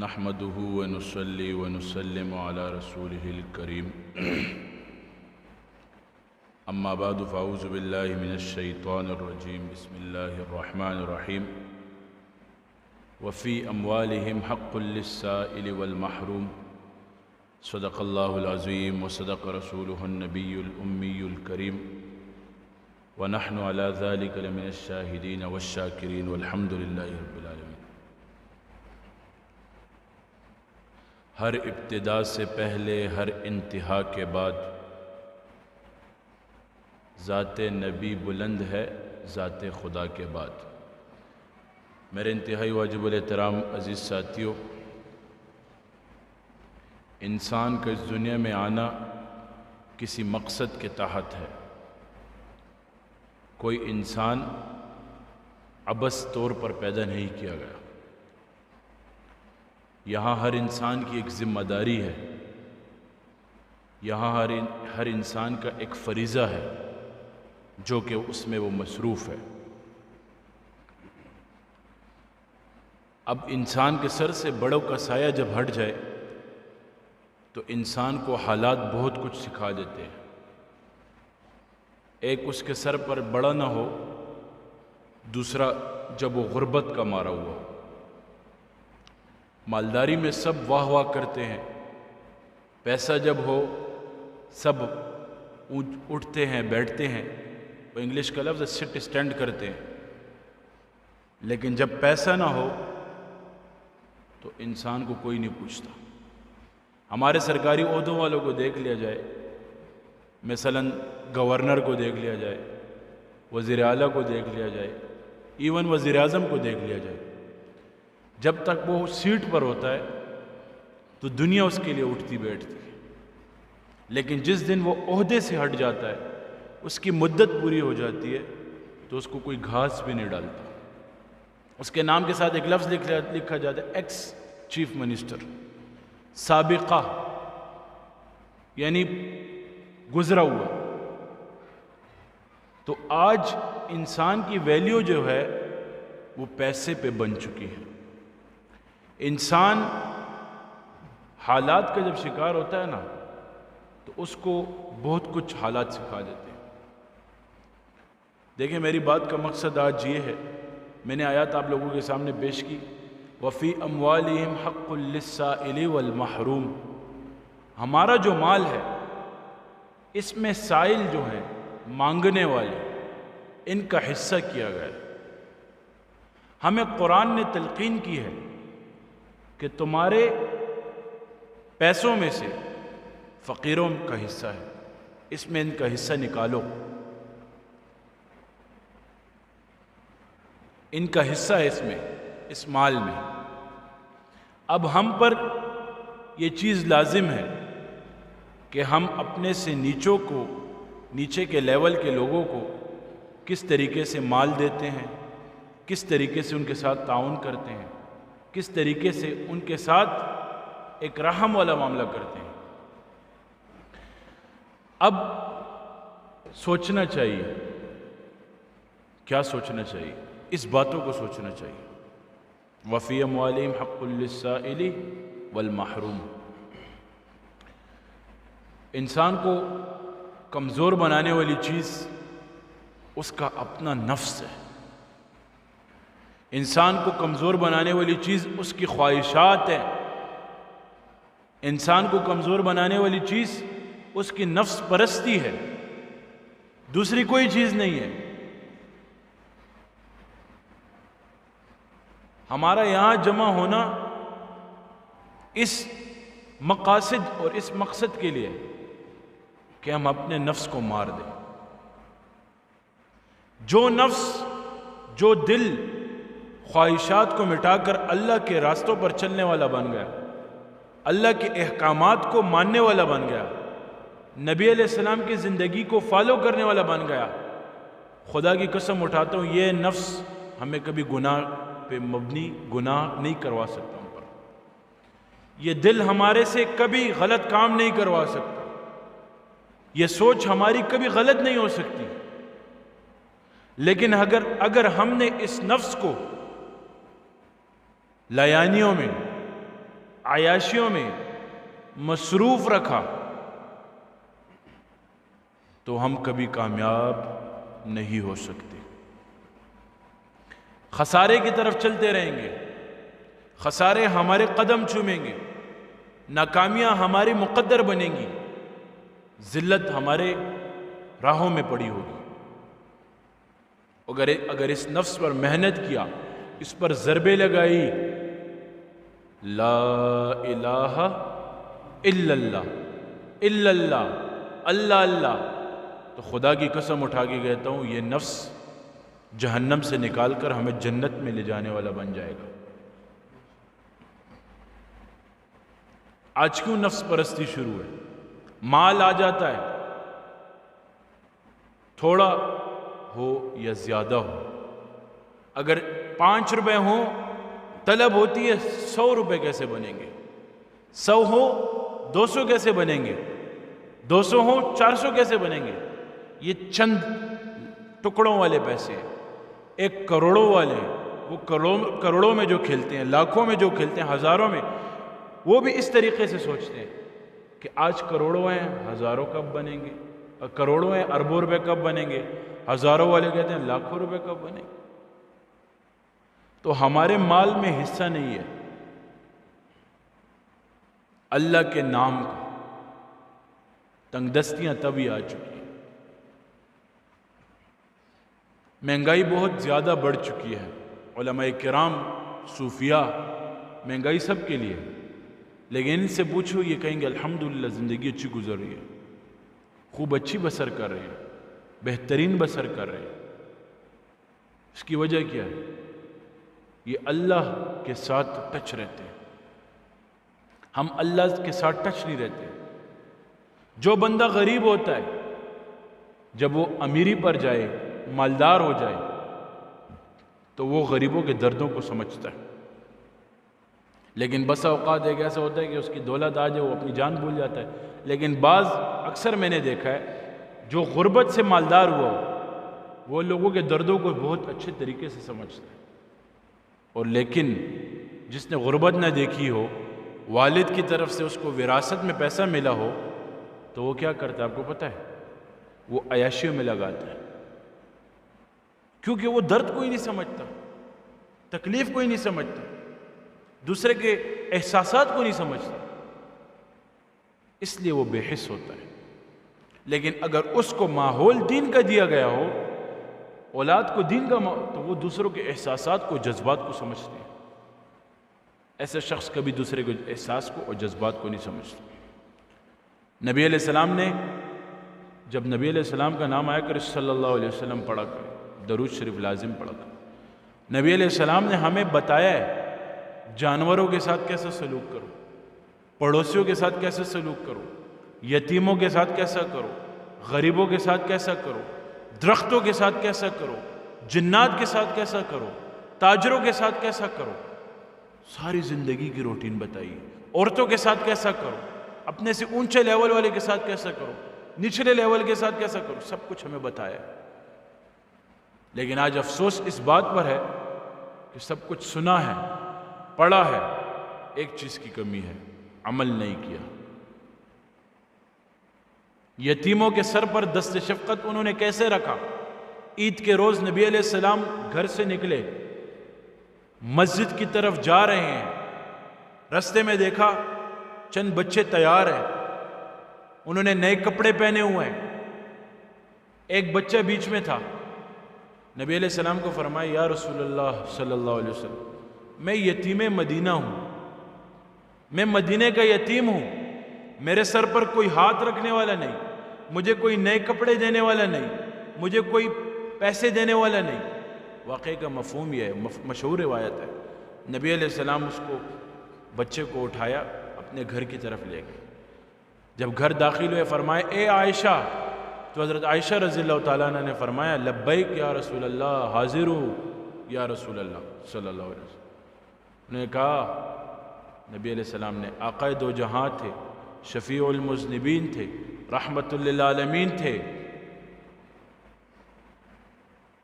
نحمده ونصلي ونسلم على رسوله الكريم أما بعد فأعوذ بالله من الشيطان الرجيم بسم الله الرحمن الرحيم وفي أموالهم حق للسائل والمحروم صدق الله العظيم وصدق رسوله النبي الأمي الكريم ونحن على ذلك لمن الشاهدين والشاكرين والحمد لله رب العالمين۔ ہر ابتدا سے پہلے ہر انتہا کے بعد ذات نبی بلند ہے ذات خدا کے بعد۔ میرے انتہائی واجب الاحترام عزیز ساتھیوں، انسان کا اس دنیا میں آنا کسی مقصد کے تحت ہے۔ کوئی انسان عبث طور پر پیدا نہیں کیا گیا۔ یہاں ہر انسان کی ایک ذمہ داری ہے، یہاں ہر انسان کا ایک فریضہ ہے جو کہ اس میں وہ مصروف ہے۔ اب انسان کے سر سے بڑوں کا سایہ جب ہٹ جائے تو انسان کو حالات بہت کچھ سکھا دیتے ہیں۔ ایک اس کے سر پر بڑا نہ ہو، دوسرا جب وہ غربت کا مارا ہوا ہو۔ مالداری میں سب واہ واہ کرتے ہیں، پیسہ جب ہو سب اٹھتے ہیں بیٹھتے ہیں، وہ انگلش کا لفظ سٹ اسٹینڈ کرتے ہیں، لیکن جب پیسہ نہ ہو تو انسان کو کوئی نہیں پوچھتا۔ ہمارے سرکاری عہدوں والوں کو دیکھ لیا جائے، مثلاً گورنر کو دیکھ لیا جائے، وزیر اعلیٰ کو دیکھ لیا جائے، ایون وزیر اعظم کو دیکھ لیا جائے، جب تک وہ سیٹ پر ہوتا ہے تو دنیا اس کے لیے اٹھتی بیٹھتی ہے، لیکن جس دن وہ عہدے سے ہٹ جاتا ہے، اس کی مدت پوری ہو جاتی ہے تو اس کو کوئی گھاس بھی نہیں ڈالتا۔ اس کے نام کے ساتھ ایک لفظ لکھا جاتا ہے ایکس چیف منسٹر، سابقہ یعنی گزرا ہوا۔ تو آج انسان کی ویلیو جو ہے وہ پیسے پہ بن چکی ہے۔ انسان حالات کا جب شکار ہوتا ہے نا تو اس کو بہت کچھ حالات سکھا دیتے ہیں۔ دیکھیں، میری بات کا مقصد آج یہ ہے، میں نے آیات آپ لوگوں کے سامنے پیش کی، وفی اموالہم حق للسائل والمحروم۔ ہمارا جو مال ہے اس میں سائل جو ہیں مانگنے والے، ان کا حصہ کیا گیا ہے۔ ہمیں قرآن نے تلقین کی ہے کہ تمہارے پیسوں میں سے فقیروں کا حصہ ہے، اس میں ان کا حصہ نکالو، ان کا حصہ ہے اس مال میں۔ اب ہم پر یہ چیز لازم ہے کہ ہم اپنے سے نیچے کے لیول کے لوگوں کو کس طریقے سے مال دیتے ہیں، کس طریقے سے ان کے ساتھ تعاون کرتے ہیں، کس طریقے سے ان کے ساتھ ایک رحم والا معاملہ کرتے ہیں۔ اب سوچنا چاہیے، کیا سوچنا چاہیے؟ اس باتوں کو سوچنا چاہیے۔ وفی اموالہم حق للسائل والمحروم۔ انسان کو کمزور بنانے والی چیز اس کا اپنا نفس ہے۔ انسان کو کمزور بنانے والی چیز اس کی خواہشات ہے۔ انسان کو کمزور بنانے والی چیز اس کی نفس پرستی ہے، دوسری کوئی چیز نہیں ہے۔ ہمارا یہاں جمع ہونا اس مقاصد اور اس مقصد کے لیے کہ ہم اپنے نفس کو مار دیں۔ جو نفس، جو دل خواہشات کو مٹا کر اللہ کے راستوں پر چلنے والا بن گیا، اللہ کے احکامات کو ماننے والا بن گیا، نبی علیہ السلام کی زندگی کو فالو کرنے والا بن گیا، خدا کی قسم اٹھاتا ہوں یہ نفس ہمیں کبھی گناہ پہ مبنی گناہ نہیں کروا سکتا ہم پر۔ یہ دل ہمارے سے کبھی غلط کام نہیں کروا سکتا، یہ سوچ ہماری کبھی غلط نہیں ہو سکتی۔ لیکن اگر ہم نے اس نفس کو لایانیوں میں، عیاشیوں میں مصروف رکھا تو ہم کبھی کامیاب نہیں ہو سکتے. خسارے کی طرف چلتے رہیں گے، خسارے ہمارے قدم چومیں گے، ناکامیاں ہماری مقدر بنیں گی، ذلت ہمارے راہوں میں پڑی ہوگی. اگر اس نفس پر محنت کیا، اس پر ضربے لگائی، لا الہ الا اللہ، الا اللہ، اللہ اللہ، تو خدا کی قسم اٹھا کے کہتا ہوں یہ نفس جہنم سے نکال کر ہمیں جنت میں لے جانے والا بن جائے گا. آج کیوں نفس پرستی شروع ہے؟ مال آ جاتا ہے، تھوڑا ہو یا زیادہ ہو، اگر 5 روپے ہوں طلب ہوتی ہے 100 روپے کیسے بنیں گے، 100 ہو 200 کیسے بنیں گے، 200 ہو 400 کیسے بنیں گے. یہ چند ٹکڑوں والے پیسے ہیں. ایک کروڑوں والے ہیں، وہ کروڑوں میں جو کھیلتے ہیں، لاکھوں میں جو کھیلتے ہیں، ہزاروں میں، وہ بھی اس طریقے سے سوچتے ہیں کہ آج کروڑوں ہیں، ہزاروں کب بنیں گے، کروڑوں ہیں، اربوں روپے کب بنیں گے. ہزاروں والے کہتے ہیں لاکھوں روپے کب بنیں گے. تو ہمارے مال میں حصہ نہیں ہے. اللہ کے نام کا تنگ دستیاں تبھی آ چکی ہیں. مہنگائی بہت زیادہ بڑھ چکی ہے. علماء کرام، صوفیاء، مہنگائی سب کے لیے، لیکن ان سے پوچھو یہ کہیں گے الحمدللہ زندگی اچھی گزر رہی ہے، خوب اچھی بسر کر رہے ہیں، بہترین بسر کر رہے ہیں. اس کی وجہ کیا ہے؟ یہ اللہ کے ساتھ ٹچ رہتے ہیں. ہم اللہ کے ساتھ ٹچ نہیں رہتے. جو بندہ غریب ہوتا ہے، جب وہ امیری پر جائے، مالدار ہو جائے، تو وہ غریبوں کے دردوں کو سمجھتا ہے. لیکن بسا اوقات ایک ایسا ہوتا ہے کہ اس کی دولت آ جائے وہ اپنی جان بھول جاتا ہے. لیکن بعض اکثر میں نے دیکھا ہے جو غربت سے مالدار ہوا ہو، وہ لوگوں کے دردوں کو بہت اچھے طریقے سے سمجھتا ہے. اور لیکن جس نے غربت نہ دیکھی ہو، والد کی طرف سے اس کو وراثت میں پیسہ ملا ہو، تو وہ کیا کرتا ہے آپ کو پتہ ہے؟ وہ عیاشیوں میں لگاتا ہے. کیونکہ وہ درد کوئی نہیں سمجھتا، تکلیف کوئی نہیں سمجھتا، دوسرے کے احساسات کو نہیں سمجھتا، اس لیے وہ بے حس ہوتا ہے. لیکن اگر اس کو ماحول دین کا دیا گیا ہو، اولاد کو دین کا تو وہ دوسروں کے احساسات کو، جذبات کو سمجھتے ہیں. ایسا شخص کبھی دوسرے کے احساس کو اور جذبات کو نہیں سمجھتا. نبی علیہ السلام نے، جب نبی علیہ السلام کا نام آیا کر صلی اللہ علیہ وسلم پڑھا کر، درود شریف لازم پڑھا کر. نبی علیہ السلام نے ہمیں بتایا ہے جانوروں کے ساتھ کیسا سلوک کرو، پڑوسیوں کے ساتھ کیسا سلوک کرو، یتیموں کے ساتھ کیسا کرو، غریبوں کے ساتھ کیسا کرو، درختوں کے ساتھ کیسا کرو، جنات کے ساتھ کیسا کرو، تاجروں کے ساتھ کیسا کرو. ساری زندگی کی روٹین بتائی. عورتوں کے ساتھ کیسا کرو، اپنے سے اونچے لیول والے کے ساتھ کیسا کرو، نچلے لیول کے ساتھ کیسا کرو، سب کچھ ہمیں بتایا. لیکن آج افسوس اس بات پر ہے کہ سب کچھ سنا ہے، پڑھا ہے، ایک چیز کی کمی ہے، عمل نہیں کیا. یتیموں کے سر پر دست شفقت انہوں نے کیسے رکھا؟ عید کے روز نبی علیہ السلام گھر سے نکلے، مسجد کی طرف جا رہے ہیں، رستے میں دیکھا چند بچے تیار ہیں، انہوں نے نئے کپڑے پہنے ہوئے ہیں، ایک بچہ بیچ میں تھا. نبی علیہ السلام کو فرمایا یا رسول اللہ صلی اللہ علیہ وسلم، میں یتیم مدینہ ہوں، میں مدینے کا یتیم ہوں، میرے سر پر کوئی ہاتھ رکھنے والا نہیں، مجھے کوئی نئے کپڑے دینے والا نہیں، مجھے کوئی پیسے دینے والا نہیں. واقعے کا مفہوم یہ ہے، مشہور روایت ہے. نبی علیہ السلام اس کو، بچے کو اٹھایا، اپنے گھر کی طرف لے گئے. جب گھر داخل ہوئے فرمایا اے عائشہ، تو حضرت عائشہ رضی اللہ تعالیٰ عنہ نے فرمایا لبیک یا رسول اللہ، حاضر ہوں یا رسول اللہ صلی اللہ علیہ وسلم. انہوں نے کہا، نبی علیہ السلام نے، آقا دو جہاں تھے، شفیع المذنبین تھے، رحمت للعالمین تھے،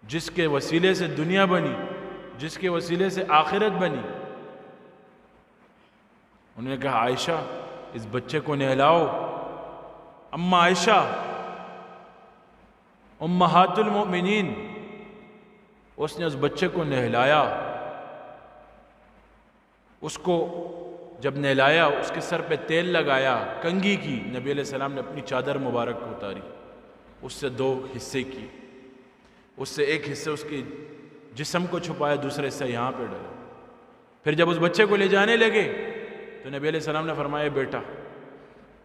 جس کے وسیلے سے دنیا بنی، جس کے وسیلے سے آخرت بنی. انہوں نے کہا عائشہ اس بچے کو نہلاؤ۔ اماں عائشہ امہات المؤمنین، اس نے اس بچے کو نہلایا۔ اس کو جب نہلایا اس کے سر پہ تیل لگایا، کنگھی کی، نبی علیہ السلام نے اپنی چادر مبارک کو اتاری، اس سے 2 حصے کی، اس سے ایک حصے اس کے جسم کو چھپایا، دوسرے حصہ یہاں پہ ڈالا۔ پھر جب اس بچے کو لے جانے لگے تو نبی علیہ السلام نے فرمایا بیٹا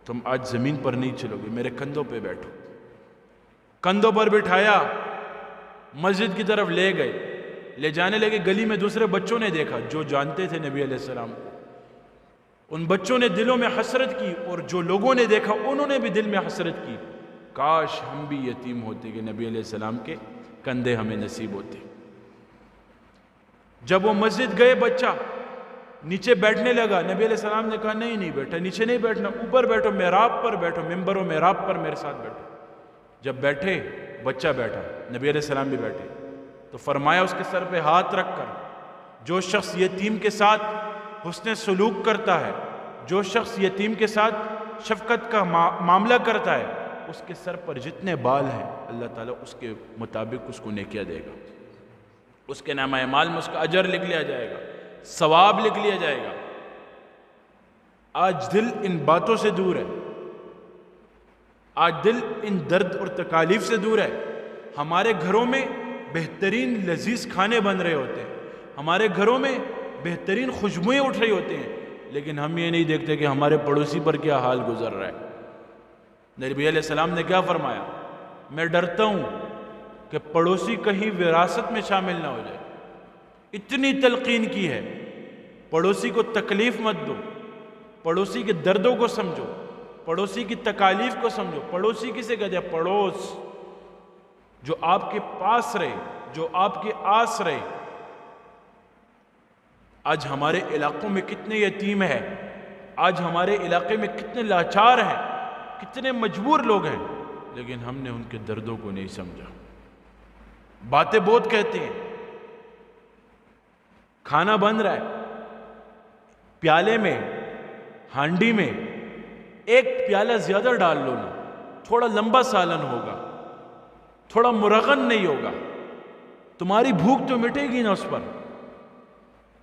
تم آج زمین پر نہیں چلو گے، میرے کندھوں پہ بیٹھو۔ کندھوں پر بٹھایا، مسجد کی طرف لے گئے، لے جانے لگے، گلی میں دوسرے بچوں نے دیکھا جو جانتے تھے نبی علیہ السلام کو، ان بچوں نے دلوں میں حسرت کی، اور جو لوگوں نے دیکھا انہوں نے بھی دل میں حسرت کی، کاش ہم بھی یتیم ہوتے کہ نبی علیہ السلام کے کندھے ہمیں نصیب ہوتے۔ جب وہ مسجد گئے بچہ نیچے بیٹھنے لگا، نبی علیہ السلام نے کہا نہیں بیٹا نیچے نہیں بیٹھنا، اوپر بیٹھو، محراب پر بیٹھو، ممبر و محراب پر میرے ساتھ بیٹھو۔ جب بیٹھے بچہ بیٹھا، نبی علیہ السلام بھی بیٹھے، تو فرمایا اس کے سر پہ ہاتھ رکھ کر جو شخص یتیم کے ساتھ حسن سلوک کرتا ہے، جو شخص یتیم کے ساتھ شفقت کا معاملہ کرتا ہے، اس کے سر پر جتنے بال ہیں اللہ تعالیٰ اس کے مطابق اس کو نیکیاں دے گا، اس کے نامہ اعمال میں اس کا اجر لکھ لیا جائے گا، ثواب لکھ لیا جائے گا۔ آج دل ان باتوں سے دور ہے، آج دل ان درد اور تکالیف سے دور ہے۔ ہمارے گھروں میں بہترین لذیذ کھانے بن رہے ہوتے ہیں، ہمارے گھروں میں بہترین خوشبوئیں اٹھ رہی ہوتی ہیں، لیکن ہم یہ نہیں دیکھتے کہ ہمارے پڑوسی پر کیا حال گزر رہا ہے۔ نبی علیہ السلام نے کیا فرمایا؟ میں ڈرتا ہوں کہ پڑوسی کہیں وراثت میں شامل نہ ہو جائے۔ اتنی تلقین کی ہے، پڑوسی کو تکلیف مت دو، پڑوسی کے دردوں کو سمجھو، پڑوسی کی تکالیف کو سمجھو۔ پڑوسی کسے کہتے ہیں؟ پڑوس، جو آپ کے پاس رہے، جو آپ کے آس رہے۔ آج ہمارے علاقوں میں کتنے یتیم ہیں، آج ہمارے علاقے میں کتنے لاچار ہیں، کتنے مجبور لوگ ہیں، لیکن ہم نے ان کے دردوں کو نہیں سمجھا۔ باتیں بہت کہتے ہیں، کھانا بن رہا ہے، پیالے میں، ہانڈی میں ایک پیالہ زیادہ ڈال لو نا، تھوڑا لمبا سالن ہوگا، تھوڑا مرغن نہیں ہوگا، تمہاری بھوک تو مٹے گی نا اس پر،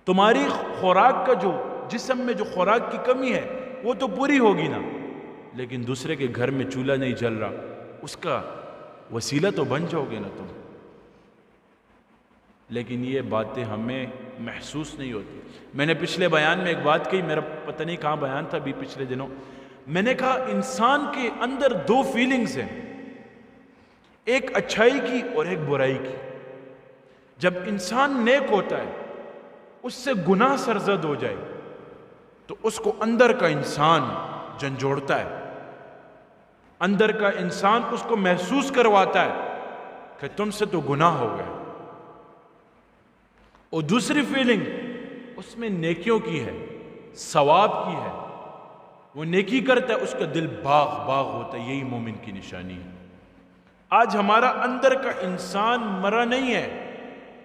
تمہاری خوراک کا جو جسم میں جو خوراک کی کمی ہے وہ تو پوری ہوگی نا۔ لیکن دوسرے کے گھر میں چولہا نہیں جل رہا، اس کا وسیلہ تو بن جاؤ گے نا تم۔ لیکن یہ باتیں ہمیں محسوس نہیں ہوتی۔ میں نے پچھلے بیان میں ایک بات کہی، میرا پتہ نہیں کہاں بیان تھا ابھی پچھلے دنوں، میں نے کہا انسان کے اندر 2 فیلنگز ہیں، ایک اچھائی کی اور ایک برائی کی۔ جب انسان نیک ہوتا ہے، اس سے گناہ سرزد ہو جائے تو اس کو اندر کا انسان جھنجھوڑتا ہے، اندر کا انسان اس کو محسوس کرواتا ہے کہ تم سے تو گناہ ہو گئے۔ اور دوسری فیلنگ اس میں نیکیوں کی ہے، ثواب کی ہے، وہ نیکی کرتا ہے، اس کا دل باغ باغ ہوتا ہے۔ یہی مومن کی نشانی ہے۔ آج ہمارا اندر کا انسان مرا نہیں ہے،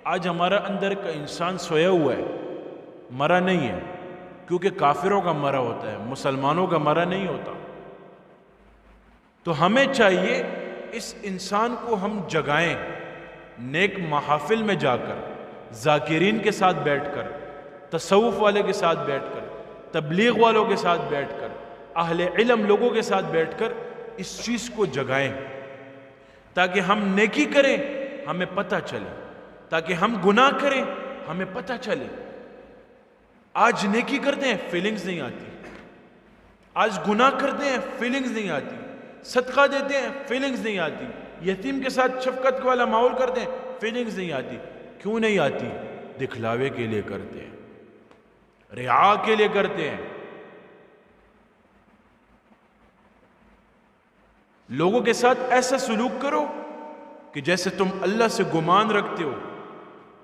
آج ہمارا اندر کا انسان سویا ہوا ہے، مرا نہیں ہے، کیونکہ کافروں کا مرا ہوتا ہے، مسلمانوں کا مرا نہیں ہوتا۔ تو ہمیں چاہیے اس انسان کو ہم جگائیں، نیک محافل میں جا کر، ذاکرین کے ساتھ بیٹھ کر، تصوف والے کے ساتھ بیٹھ کر، تبلیغ والوں کے ساتھ بیٹھ کر، اہل علم لوگوں کے ساتھ بیٹھ کر اس چیز کو جگائیں، تاکہ ہم نیکی کریں ہمیں پتہ چلے، تاکہ ہم گناہ کریں ہمیں پتہ چلے۔ آج نیکی کرتے ہیں فیلنگز نہیں آتی، آج گناہ کرتے ہیں فیلنگز نہیں آتی، صدقہ دیتے ہیں فیلنگز نہیں آتی، یتیم کے ساتھ شفقت والا ماحول کرتے ہیں فیلنگز نہیں آتی۔ کیوں نہیں آتی؟ دکھلاوے کے لیے کرتے ہیں، رعا کے لیے کرتے ہیں۔ لوگوں کے ساتھ ایسا سلوک کرو کہ جیسے تم اللہ سے گمان رکھتے ہو۔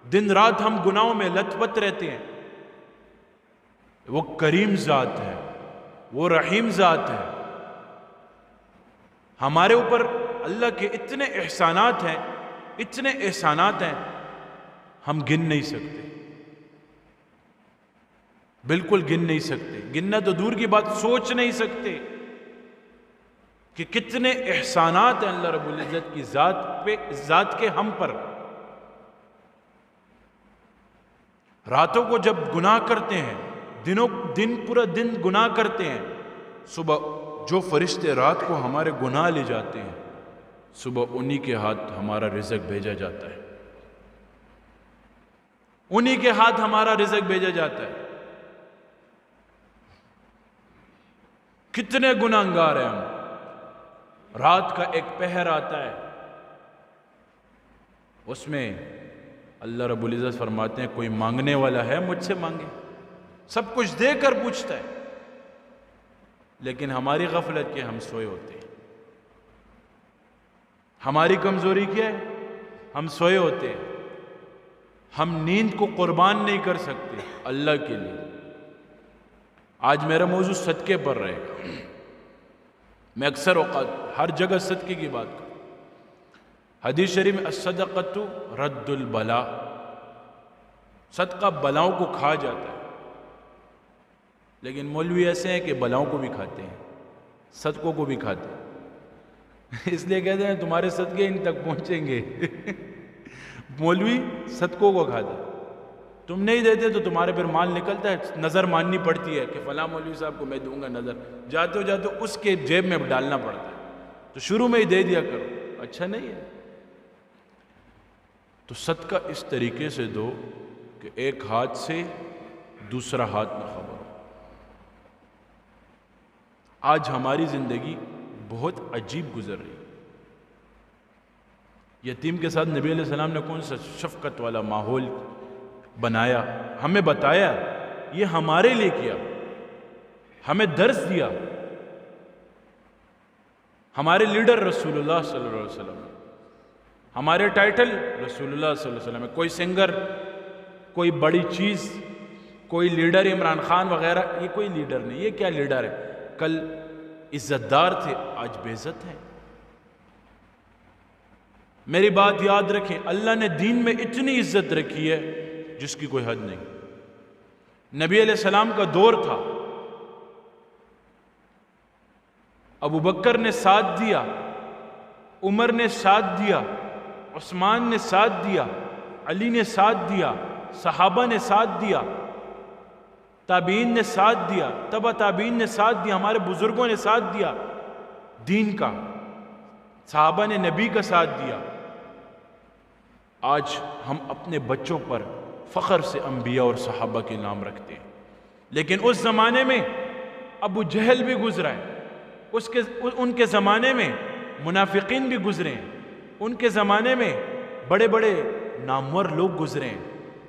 دن رات ہم گناہوں میں لت پت رہتے ہیں، وہ کریم ذات ہے، وہ رحیم ذات ہے۔ ہمارے اوپر اللہ کے اتنے احسانات ہیں، اتنے احسانات ہیں، ہم گن نہیں سکتے۔ بالکل گن نہیں سکتے، گننا تو دور کی بات، سوچ نہیں سکتے کہ کتنے احسانات ہیں اللہ رب العزت کی ذات کے ہم پر۔ راتوں کو جب گناہ کرتے ہیں، پورا دن گناہ کرتے ہیں، صبح جو فرشتے رات کو ہمارے گناہ لے جاتے ہیں، صبح انہی کے ہاتھ ہمارا رزق بھیجا جاتا ہے، انہی کے ہاتھ ہمارا رزق بھیجا جاتا ہے۔ کتنے گناہگار ہیں ہم۔ رات کا ایک پہر آتا ہے، اس میں اللہ رب العزت فرماتے ہیں کوئی مانگنے والا ہے مجھ سے مانگے، سب کچھ دے کر پوچھتا ہے، لیکن ہماری غفلت کے ہم سوئے ہوتے ہیں۔ ہماری کمزوری کیا ہے؟ ہم سوئے ہوتے ہیں، ہم نیند کو قربان نہیں کر سکتے اللہ کے لیے۔ آج میرا موضوع صدقے پر رہے گا۔ میں اکثر اوقات ہر جگہ صدقے کی بات کروں۔ حدیث شریف میں الصدقۃ رد البلا، صدقہ بلاؤں کو کھا جاتا ہے، لیکن مولوی ایسے ہیں کہ بلاؤں کو بھی کھاتے ہیں، صدقوں کو بھی کھاتے ہیں، اس لیے کہتے ہیں تمہارے صدقے ان تک پہنچیں گے۔ مولوی صدقوں کو کھاتے ہیں، تم نہیں دیتے تو تمہارے پھر مال نکلتا ہے، نظر ماننی پڑتی ہے کہ فلاں مولوی صاحب کو میں دوں گا نظر، جاتے ہو جاتے ہو اس کے جیب میں ڈالنا پڑتا ہے، تو شروع میں ہی دے دیا کرو، اچھا نہیں ہے۔ تو صدقہ اس طریقے سے دو کہ ایک ہاتھ سے دوسرا ہاتھ نہ خبر ہو۔ آج ہماری زندگی بہت عجیب گزر رہی ہے۔ یتیم کے ساتھ نبی علیہ السلام نے کون سا شفقت والا ماحول بنایا، ہمیں بتایا، یہ ہمارے لیے کیا، ہمیں درس دیا۔ ہمارے لیڈر رسول اللہ صلی اللہ علیہ وسلم، ہمارے ٹائٹل رسول اللہ صلی اللہ علیہ وسلم ہے۔ کوئی سنگر، کوئی بڑی چیز، کوئی لیڈر عمران خان وغیرہ، یہ کوئی لیڈر نہیں، یہ کیا لیڈر ہے؟ کل عزت دار تھے، آج بے عزت ہیں۔ میری بات یاد رکھیں، اللہ نے دین میں اتنی عزت رکھی ہے جس کی کوئی حد نہیں۔ نبی علیہ السلام کا دور تھا، ابو بکر نے ساتھ دیا، عمر نے ساتھ دیا، عثمان نے ساتھ دیا، علی نے ساتھ دیا، صحابہ نے ساتھ دیا، تابعین نے ساتھ دیا، تبع تابعین نے ساتھ دیا، ہمارے بزرگوں نے ساتھ دیا دین کا، صحابہ نے نبی کا ساتھ دیا۔ آج ہم اپنے بچوں پر فخر سے انبیاء اور صحابہ کے نام رکھتے ہیں، لیکن اس زمانے میں ابو جہل بھی گزرا ہے، ان کے زمانے میں منافقین بھی گزرے ہیں، ان کے زمانے میں بڑے بڑے نامور لوگ گزرے ہیں،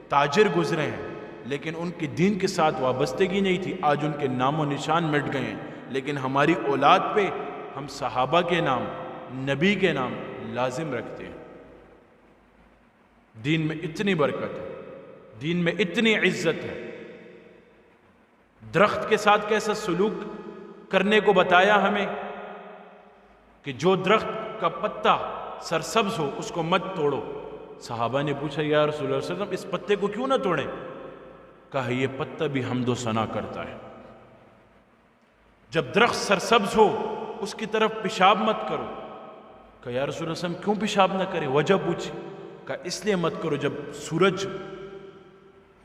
تاجر گزرے ہیں، لیکن ان کی دین کے ساتھ وابستگی نہیں تھی۔ آج ان کے نام و نشان مٹ گئے ہیں، لیکن ہماری اولاد پہ ہم صحابہ کے نام، نبی کے نام لازم رکھتے ہیں۔ دین میں اتنی برکت ہے، دین میں اتنی عزت ہے۔ درخت کے ساتھ کیسا سلوک کرنے کو بتایا ہمیں کہ جو درخت کا پتا سرسبز ہو اس کو مت توڑو۔ صحابہ نے پوچھا یا رسول اللہ صلی اللہ علیہ وسلم اس پتے کو کیوں نہ توڑیں؟ کہا یہ پتا بھی حمد و ثنا کرتا ہے۔ جب درخت سرسبز ہو اس کی طرف پیشاب مت کرو۔ کہا یا رسول اللہ صلی اللہ علیہ وسلم کیوں پیشاب نہ کرے؟ وجہ پوچھی، کہا اس لیے مت کرو جب سورج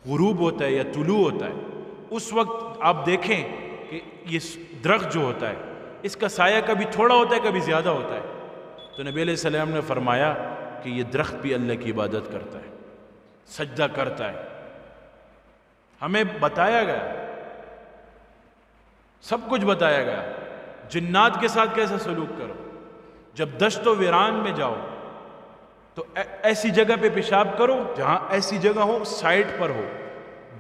غروب ہوتا ہے یا طلوع ہوتا ہے اس وقت آپ دیکھیں کہ یہ درخت جو ہوتا ہے اس کا سایہ کبھی تھوڑا ہوتا ہے کبھی زیادہ ہوتا ہے، تو نبی علیہ السلام نے فرمایا کہ یہ درخت بھی اللہ کی عبادت کرتا ہے، سجدہ کرتا ہے۔ ہمیں بتایا گیا، سب کچھ بتایا گیا۔ جنات کے ساتھ کیسا سلوک کرو، جب دشت و ویران میں جاؤ تو ایسی جگہ پہ پیشاب کرو جہاں ایسی جگہ ہو، سائٹ پر ہو،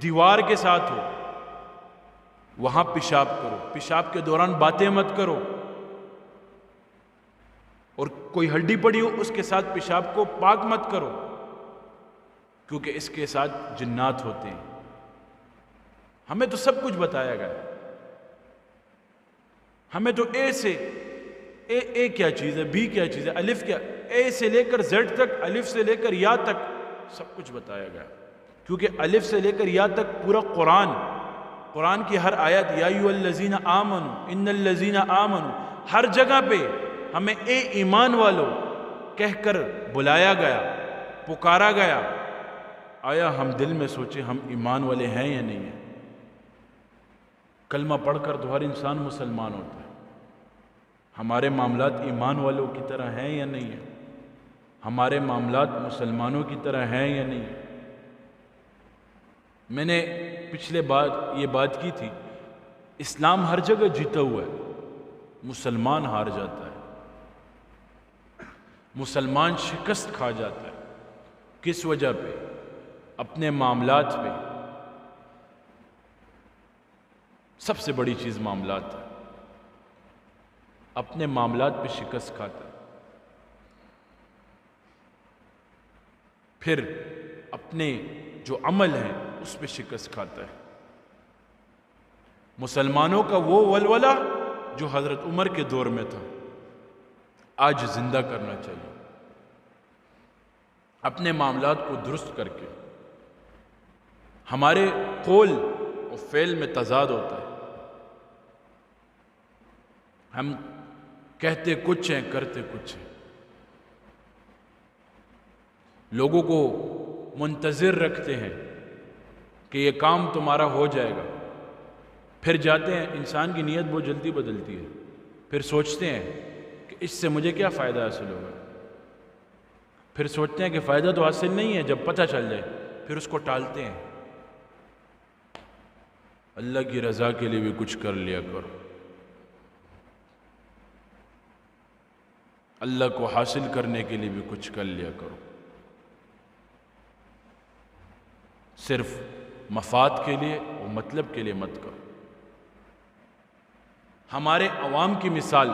دیوار کے ساتھ ہو، وہاں پیشاب کرو۔ پیشاب کے دوران باتیں مت کرو، اور کوئی ہڈی پڑی ہو اس کے ساتھ پیشاب کو پاک مت کرو، کیونکہ اس کے ساتھ جنات ہوتے ہیں۔ ہمیں تو سب کچھ بتایا گیا، ہمیں تو اے کیا چیز ہے، بی کیا چیز ہے، الف کیا، اے سے لے کر زیڈ تک، الف سے لے کر یا تک سب کچھ بتایا گیا، کیونکہ الف سے لے کر یا تک پورا قرآن قرآن کی ہر آیت یا ایھا الذین آمنوا ان الذین آمنوا، ہر جگہ پہ ہمیں اے ایمان والو کہہ کر بلایا گیا، پکارا گیا۔ آیا ہم دل میں سوچیں ہم ایمان والے ہیں یا نہیں ہیں؟ کلمہ پڑھ کر تو ہر انسان مسلمان ہوتا ہے، ہمارے معاملات ایمان والوں کی طرح ہیں یا نہیں ہیں؟ ہمارے معاملات مسلمانوں کی طرح ہیں یا نہیں ہیں؟ میں نے پچھلے بار یہ بات کی تھی، اسلام ہر جگہ جیتا ہوا ہے، مسلمان ہار جاتا ہے، مسلمان شکست کھا جاتا ہے۔ کس وجہ پہ؟ اپنے معاملات پہ۔ سب سے بڑی چیز معاملات ہے، اپنے معاملات پہ شکست کھاتا ہے، پھر اپنے جو عمل ہیں اس پہ شکست کھاتا ہے۔ مسلمانوں کا وہ ولولہ جو حضرت عمر کے دور میں تھا آج زندہ کرنا چاہیے، اپنے معاملات کو درست کر کے۔ ہمارے قول اور فعل میں تضاد ہوتا ہے، ہم کہتے کچھ ہیں کرتے کچھ ہیں، لوگوں کو منتظر رکھتے ہیں کہ یہ کام تمہارا ہو جائے گا، پھر جاتے ہیں، انسان کی نیت بہت جلدی بدلتی ہے، پھر سوچتے ہیں کہ اس سے مجھے کیا فائدہ حاصل ہوگا، پھر سوچتے ہیں کہ فائدہ تو حاصل نہیں ہے، جب پتہ چل جائے پھر اس کو ٹالتے ہیں۔ اللہ کی رضا کے لیے بھی کچھ کر لیا کرو، اللہ کو حاصل کرنے کے لیے بھی کچھ کر لیا کرو، صرف مفاد کے لیے اور مطلب کے لیے مت کرو۔ ہمارے عوام کی مثال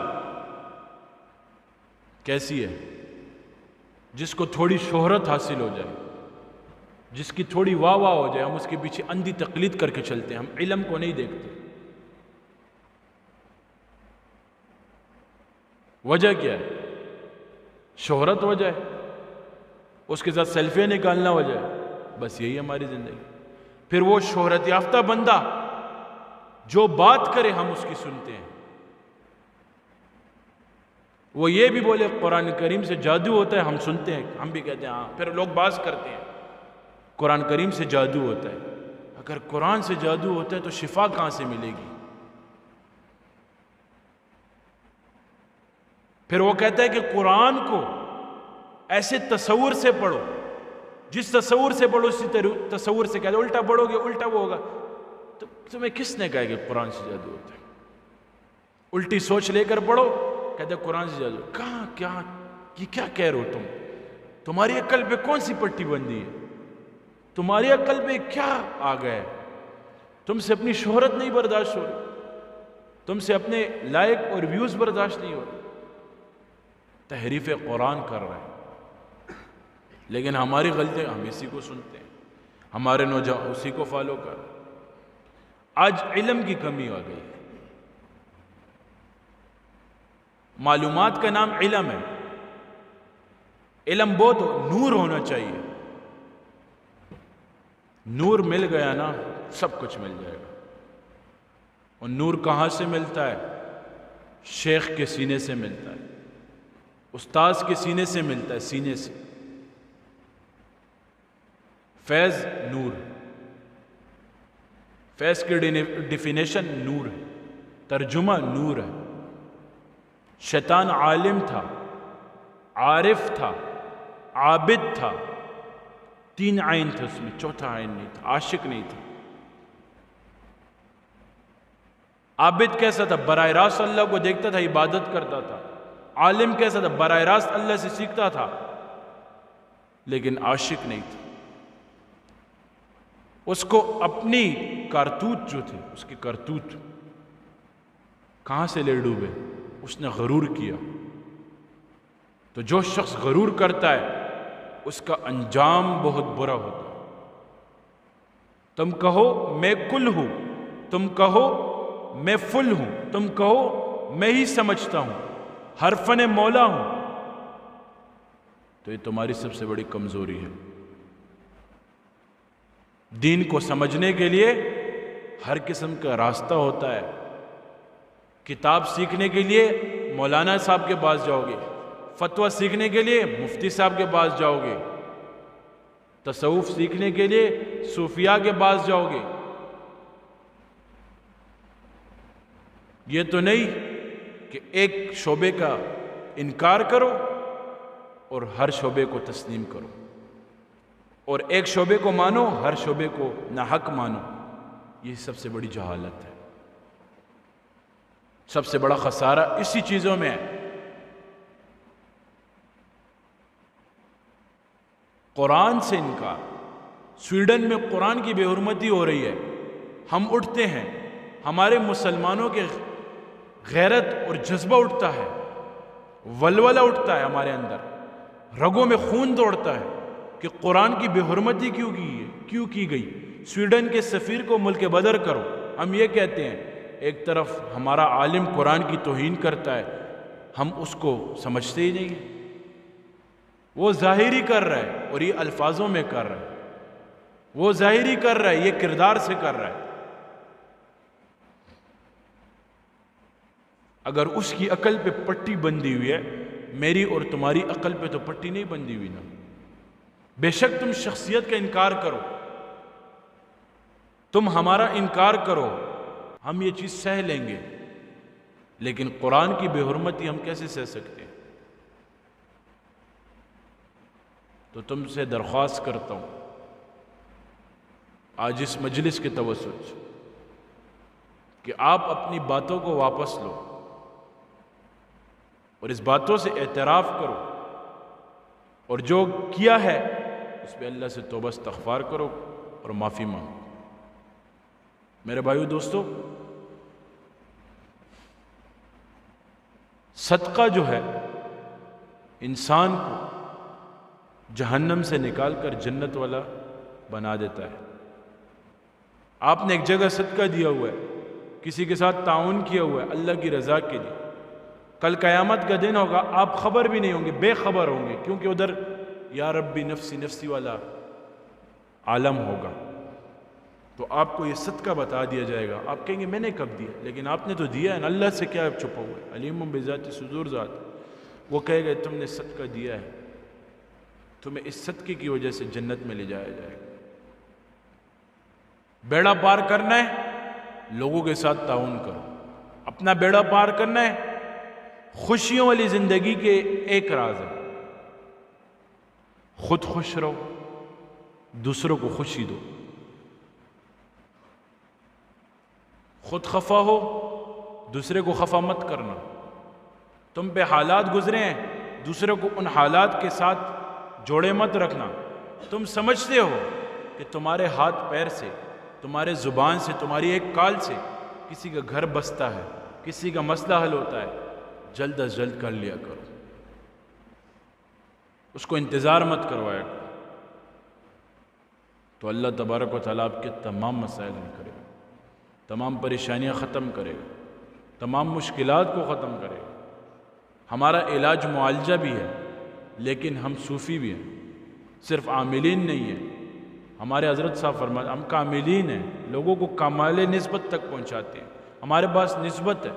کیسی ہے؟ جس کو تھوڑی شہرت حاصل ہو جائے، جس کی تھوڑی واہ واہ ہو جائے، ہم اس کے پیچھے اندھی تقلید کر کے چلتے ہیں، ہم علم کو نہیں دیکھتے۔ وجہ کیا ہے؟ شہرت وجہ ہے، اس کے ساتھ سیلفیاں نکالنا وجہ ہے، بس یہی ہماری زندگی۔ پھر وہ شہرت یافتہ بندہ جو بات کرے ہم اس کی سنتے ہیں، وہ یہ بھی بولے قرآن کریم سے جادو ہوتا ہے، ہم سنتے ہیں، ہم بھی کہتے ہیں ہاں، پھر لوگ باز کرتے ہیں قرآن کریم سے جادو ہوتا ہے۔ اگر قرآن سے جادو ہوتا ہے تو شفا کہاں سے ملے گی؟ پھر وہ کہتا ہے کہ قرآن کو ایسے تصور سے پڑھو، جس تصور سے پڑھو اسی تصور سے کہتے ہیں، الٹا پڑھو گے الٹا وہ ہوگا۔ تو تمہیں کس نے کہا کہ قرآن سے جادو ہوتا ہے؟ الٹی سوچ لے کر پڑھو، کہتے ہیں قرآن سے جادو۔ کہاں کیا کہہ رہے ہو تم؟ تمہاری عقل پہ کون سی پٹی بندی ہے؟ تمہاری عقل پہ کیا آ گیا ہے؟ تم سے اپنی شہرت نہیں برداشت ہو رہی، تم سے اپنے لائق اور ویوز برداشت نہیں ہو رہے، تحریف قرآن کر رہے ہیں۔ لیکن ہماری غلطی، ہم اسی کو سنتے ہیں، ہمارے نوجوان اسی کو فالو کر رہے ہیں۔ آج علم کی کمی آ گئی ہے، معلومات کا نام علم ہے، علم بہت نور ہونا چاہیے، نور مل گیا نا سب کچھ مل جائے گا۔ اور نور کہاں سے ملتا ہے؟ شیخ کے سینے سے ملتا ہے، استاذ کے سینے سے ملتا ہے، سینے سے۔ فیض نور، فیض کی ڈیفینیشن نور ہے، ترجمہ نور ہے۔ شیطان عالم تھا، عارف تھا، عابد تھا، 3 عین تھے اس میں، چوتھا عین نہیں تھا، عاشق نہیں تھا۔ عابد کیسا تھا؟ براہ راست اللہ کو دیکھتا تھا، عبادت کرتا تھا۔ عالم کیسا تھا؟ براہ راست اللہ سے سیکھتا تھا، لیکن عاشق نہیں تھا۔ اس کو اپنی کارتوت جو تھے، اس کی کرتوت کہاں سے لے ڈوبے؟ اس نے غرور کیا۔ تو جو شخص غرور کرتا ہے اس کا انجام بہت برا ہوتا ہے۔ تم کہو میں کل ہوں، تم کہو میں فل ہوں، تم کہو میں ہی سمجھتا ہوں، ہر فن مولا ہوں، تو یہ تمہاری سب سے بڑی کمزوری ہے۔ دین کو سمجھنے کے لیے ہر قسم کا راستہ ہوتا ہے۔ کتاب سیکھنے کے لیے مولانا صاحب کے پاس جاؤ گے، فتویٰ سیکھنے کے لیے مفتی صاحب کے پاس جاؤ گے، تصوف سیکھنے کے لیے صوفیاء کے پاس جاؤ گے۔ یہ تو نہیں کہ ایک شعبے کا انکار کرو اور ہر شعبے کو تسلیم کرو، اور ایک شعبے کو مانو ہر شعبے کو ناحق مانو۔ یہ سب سے بڑی جہالت ہے، سب سے بڑا خسارہ اسی چیزوں میں ہے۔ قرآن سے انکار، سویڈن میں قرآن کی بے حرمتی ہو رہی ہے، ہم اٹھتے ہیں، ہمارے مسلمانوں کے غیرت اور جذبہ اٹھتا ہے، ولولہ اٹھتا ہے ہمارے اندر، رگوں میں خون دوڑتا ہے کہ قرآن کی بے حرمتی کیوں کی گئی؟ سویڈن کے سفیر کو ملک بدر کرو۔ ہم یہ کہتے ہیں، ایک طرف ہمارا عالم قرآن کی توہین کرتا ہے، ہم اس کو سمجھتے ہی نہیں ہیں۔ وہ ظاہری کر رہا ہے اور یہ الفاظوں میں کر رہا ہے، وہ ظاہری کر رہا ہے، یہ کردار سے کر رہا ہے۔ اگر اس کی عقل پہ پٹی بندھی ہوئی ہے، میری اور تمہاری عقل پہ تو پٹی نہیں بندھی ہوئی نا۔ بے شک تم شخصیت کا انکار کرو، تم ہمارا انکار کرو، ہم یہ چیز سہ لیں گے، لیکن قرآن کی بے حرمتی ہم کیسے سہ سکتے ہیں؟ تو تم سے درخواست کرتا ہوں آج اس مجلس کے توسط سے کہ آپ اپنی باتوں کو واپس لو اور اس باتوں سے اعتراف کرو، اور جو کیا ہے اس پہ اللہ سے توبہ استغفار کرو اور معافی مانگو۔ میرے بھائیو دوستو، صدقہ جو ہے انسان کو جہنم سے نکال کر جنت والا بنا دیتا ہے۔ آپ نے ایک جگہ صدقہ دیا ہوا ہے، کسی کے ساتھ تعاون کیا ہوا ہے اللہ کی رضا کے لیے، کل قیامت کا دن ہوگا، آپ خبر بھی نہیں ہوں گے، بے خبر ہوں گے، کیونکہ ادھر یا ربی نفسی نفسی والا عالم ہوگا۔ تو آپ کو یہ صدقہ بتا دیا جائے گا، آپ کہیں گے میں نے کب دیا؟ لیکن آپ نے تو دیا ہے نا، اللہ سے کیا چھپا ہوا ہے؟ علیم بذات صدور ذات، وہ کہے گا تم نے صدقہ دیا ہے، تمہیں اس صدقے کی وجہ سے جنت میں لے جایا جائے گا۔ بیڑا پار کرنا ہے، لوگوں کے ساتھ تعاون کرو۔ اپنا بیڑا پار کرنا ہے، خوشیوں والی زندگی کے ایک راز ہے، خود خوش رہو، دوسروں کو خوشی دو۔ خود خفا ہو، دوسرے کو خفا مت کرنا۔ تم پہ حالات گزرے ہیں، دوسرے کو ان حالات کے ساتھ جوڑے مت رکھنا۔ تم سمجھتے ہو کہ تمہارے ہاتھ پیر سے، تمہارے زبان سے، تمہاری ایک کال سے کسی کا گھر بستا ہے، کسی کا مسئلہ حل ہوتا ہے، جلد از جلد کر لیا کرو، اس کو انتظار مت کروایا کرو، تو اللہ تبارک و تعالیٰ آپ کے تمام مسائل حل کرے گا، تمام پریشانیاں ختم کرے گا، تمام مشکلات کو ختم کرے گا۔ ہمارا علاج معالجہ بھی ہے، لیکن ہم صوفی بھی ہیں، صرف عاملین نہیں ہیں۔ ہمارے حضرت صاحب فرماتے ہم کاملین ہیں، لوگوں کو کمال نسبت تک پہنچاتے ہیں، ہمارے پاس نسبت ہے،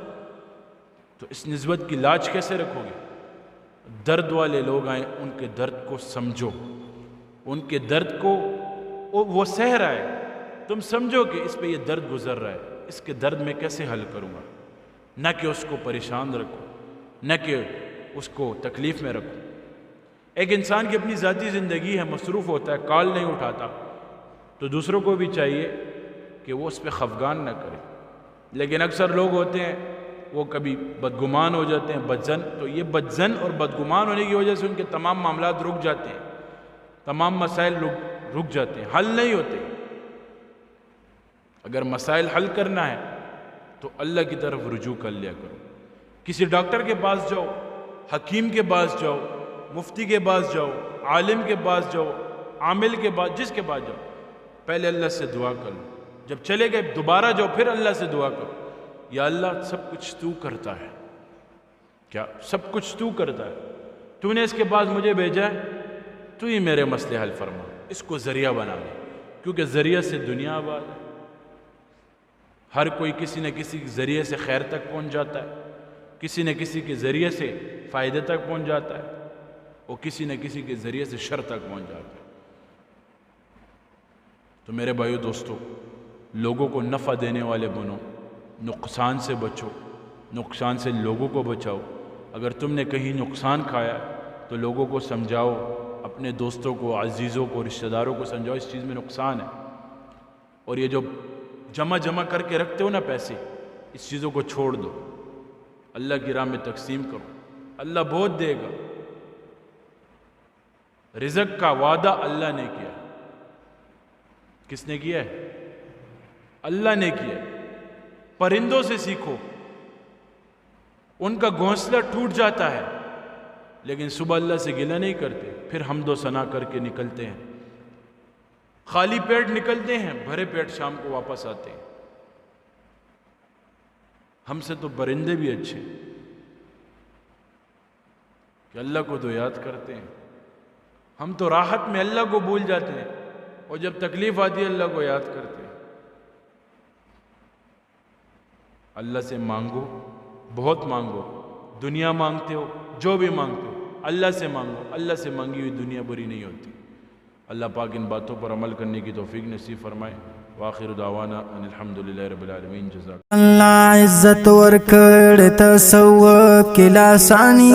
تو اس نسبت کی لاج کیسے رکھو گے؟ درد والے لوگ آئیں، ان کے درد کو سمجھو، ان کے درد کو وہ سہ رہا ہے، تم سمجھو کہ اس پہ یہ درد گزر رہا ہے، اس کے درد میں کیسے حل کروں گا، نہ کہ اس کو پریشان رکھو، نہ کہ اس کو تکلیف میں رکھو۔ ایک انسان کی اپنی ذاتی زندگی ہے، مصروف ہوتا ہے، کال نہیں اٹھاتا، تو دوسروں کو بھی چاہیے کہ وہ اس پہ خفگان نہ کرے۔ لیکن اکثر لوگ ہوتے ہیں وہ کبھی بدگمان ہو جاتے ہیں، بدزن، تو یہ بدزن اور بدگمان ہونے کی وجہ سے ان کے تمام معاملات رک جاتے ہیں، تمام مسائل رک جاتے ہیں، حل نہیں ہوتے۔ اگر مسائل حل کرنا ہے تو اللہ کی طرف رجوع کر لیا کرو، کسی ڈاکٹر کے پاس جاؤ، حکیم کے پاس جاؤ، مفتی کے پاس جاؤ، عالم کے پاس جاؤ، عامل کے پاس، جس کے پاس جاؤ، پہلے اللہ سے دعا کر لو، جب چلے گئے دوبارہ جاؤ، پھر اللہ سے دعا کرو، یا اللہ سب کچھ تو کرتا ہے، کیا سب کچھ تو کرتا ہے، تو نے اس کے پاس مجھے بھیجا ہے، تو ہی میرے مسئلے حل فرما، اس کو ذریعہ بنا دے، کیونکہ ذریعہ سے دنیا آباد ہے۔ ہر کوئی کسی نہ کسی کے ذریعے سے خیر تک پہنچ جاتا ہے، کسی نہ کسی کے ذریعے سے فائدے تک پہنچ جاتا ہے، اور کسی نہ کسی کے ذریعے سے شر تک پہنچ جاتا ہے۔ تو میرے بھائیو دوستو، لوگوں کو نفع دینے والے بنو، نقصان سے بچو، نقصان سے لوگوں کو بچاؤ۔ اگر تم نے کہیں نقصان کھایا تو لوگوں کو سمجھاؤ، اپنے دوستوں کو، عزیزوں کو، رشتہ داروں کو سمجھاؤ اس چیز میں نقصان ہے، اور یہ جو جمع کر کے رکھتے ہو نا پیسے، اس چیزوں کو چھوڑ دو، اللہ کی راہ میں تقسیم کرو، اللہ بہت دے گا۔ رزق کا وعدہ اللہ نے کیا۔ کس نے کیا ہے؟ اللہ نے کیا ہے۔ پرندوں سے سیکھو، ان کا گھونسلہ ٹوٹ جاتا ہے لیکن صبح اللہ سے گلہ نہیں کرتے، پھر حمد و ثنا کر کے نکلتے ہیں، خالی پیٹ نکلتے ہیں، بھرے پیٹ شام کو واپس آتے ہیں۔ ہم سے تو پرندے بھی اچھے ہیں کہ اللہ کو تو یاد کرتے ہیں، ہم تو راحت میں اللہ کو بھول جاتے ہیں، اور جب تکلیف آتی ہے اللہ کو یاد کرتے ہیں۔ اللہ سے مانگو، بہت مانگو، دنیا مانگتے ہو، جو بھی مانگتے ہو اللہ سے مانگو، اللہ سے مانگی ہوئی دنیا بری نہیں ہوتی۔ اللہ پاک ان باتوں پر عمل کرنے کی توفیق نصیب فرمائے۔ وآخر دعوانا ان الحمدللہ رب العالمین۔ جزاک اللہ عزت ورکڑ تصوف کی لاسانی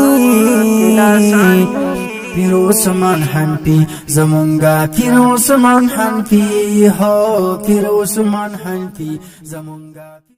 پیر عثمان حنفی زمونگا، پیر عثمان حنفی ہو، پیر عثمان حنفی زمونگا۔